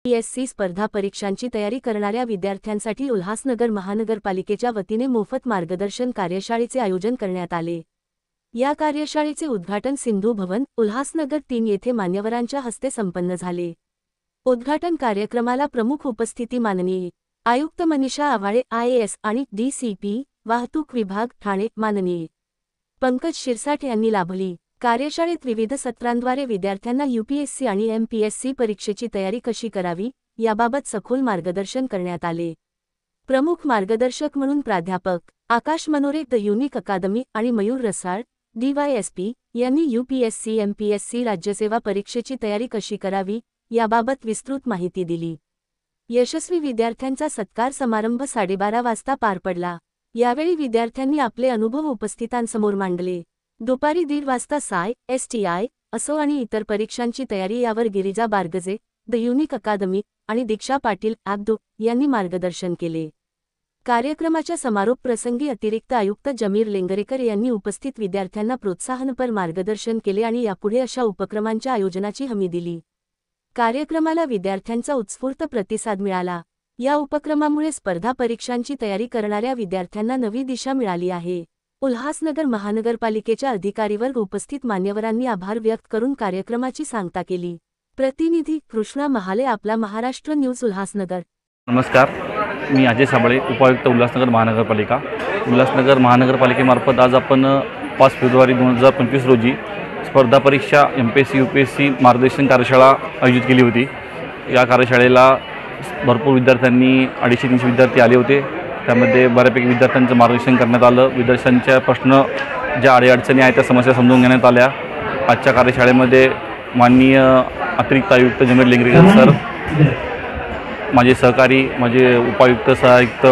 UPSC स्पर्धा परीक्षांची तयारी करणाऱ्या विद्यार्थ्यांसाठी उल्हासनगर महानगरपालिकेच्या वतीने मोफत मार्गदर्शन कार्यशाळेचे आयोजन करण्यात आले। या कार्यशाळेचे उद्घाटन सिंधू भवन, उल्हासनगर 3 येथे मान्यवरांच्या हस्ते संपन्न झाले। उद्घाटन कार्यक्रमाला प्रमुख उपस्थिती माननीय आयुक्त मनीषा आवाळे IAS आणि DCP वाहतूक विभाग ठाणे माननीय पंकज शिरसाट यांनी लाभली। कार्यशाळेत विविध सत्रांद्वारे विद्यार्थ्यांना UPSC आणि MPSC परीक्षेची तयारी कशी करावी याबाबत सखोल मार्गदर्शन करण्यात आले। प्रमुख मार्गदर्शक म्हणून प्राध्यापक आकाश मनोरे द युनिक अकादमी आणि मयूर रसाळ DYSP यांनी UPSC MPSC राज्यसेवा परीक्षेची तयारी कशी करावी याबाबत विस्तृत माहिती दिली। यशस्वी विद्यार्थ्यांचा सत्कार समारंभ 12:30 वाजता पार पडला। यावेळी विद्यार्थ्यांनी आपले अनुभव उपस्थितांसमोर मांडले। दुपारी 1:30 वाजता STI, असो आणि इतर परीक्षांची तयारी यावर गिरिजा बारगजे द युनिक अकादमी आणि दीक्षा पाटील ABDO यांनी मार्गदर्शन केले। कार्यक्रमाच्या समारोप प्रसंगी अतिरिक्त आयुक्त जमीर लेंगरेकर यांनी उपस्थित विद्यार्थ्यांना प्रोत्साहनपर मार्गदर्शन केले आणि यापुढे अशा उपक्रमांच्या आयोजनाची हमी दिली। कार्यक्रमाला विद्यार्थ्यांचा उत्स्फूर्त प्रतिसाद मिळाला। या उपक्रमामुळे स्पर्धा परीक्षांची तयारी करणाऱ्या विद्यार्थ्यांना नवी दिशा मिळाली आहे। उल्हासनगर महानगरपालिकेच्या अधिकारीवर्ग उपस्थित मान्यवरांनी आभार व्यक्त करून कार्यक्रमाची सांगता केली। प्रतिनिधी कृष्णा महाले, आपला महाराष्ट्र न्यूज, उल्हासनगर। नमस्कार, मी अजय साबळे, उपायुक्त उल्हासनगर महानगरपालिका। उल्हासनगर महानगरपालिकेमार्फत आज आपण 5 फेब्रुवारी 2025 रोजी स्पर्धा परीक्षा MPSC UPSC मार्गदर्शन कार्यशाळा आयोजित केली होती। या कार्यशाळेला भरपूर विद्यार्थ्यांनी 250-300 विद्यार्थी आले होते। त्यामध्ये बऱ्यापैकी विद्यार्थ्यांचं मार्गदर्शन करण्यात आलं। विद्यार्थ्यांच्या प्रश्न, ज्या अडीअडचणी आहेत त्या समस्या समजून घेण्यात आल्या। आजच्या कार्यशाळेमध्ये माननीय अतिरिक्त आयुक्त जमीर लेंगरेकर सर, माझे सहकारी, माझे उपायुक्त, सहायुक्त,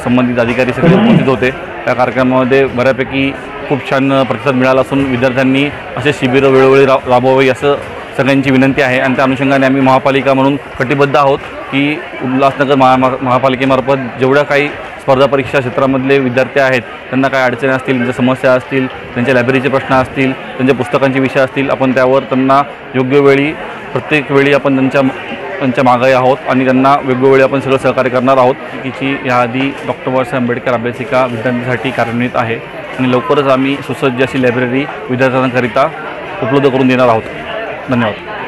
संबंधित अधिकारी सगळे उपस्थित होते। त्या कार्यक्रमामध्ये बऱ्यापैकी खूप छान प्रतिसाद मिळाला असून विद्यार्थ्यांनी असे शिबिरं वेळोवेळी राबवावी असं सगळ्यांची विनंती आहे। आणि त्या अनुषंगाने आम्ही महापालिका म्हणून कटिबद्ध आहोत की उल्हासनगर महापालिकेमार्फत जेवढ्या काही स्पर्धा परीक्षा क्षेत्रामधले विद्यार्थी आहेत त्यांना काय अडचणी असतील, त्यांच्या समस्या असतील, त्यांच्या लायब्ररीचे प्रश्न असतील, त्यांच्या पुस्तकांचे विषय असतील, आपण त्यावर त्यांना योग्य वेळी प्रत्येक वेळी आपण त्यांच्या मागे आहोत आणि त्यांना वेगवेगळे आपण सगळं सहकार्य करणार आहोत। की याआधी डॉक्टर बाबासाहेब आंबेडकर अभ्यासिका विद्यार्थ्यांसाठी कार्यान्वित आहे आणि लवकरच आम्ही सुसज्ज अशी लायब्ररी विद्यार्थ्यांकरिता उपलब्ध करून देणार आहोत। धन्यवाद।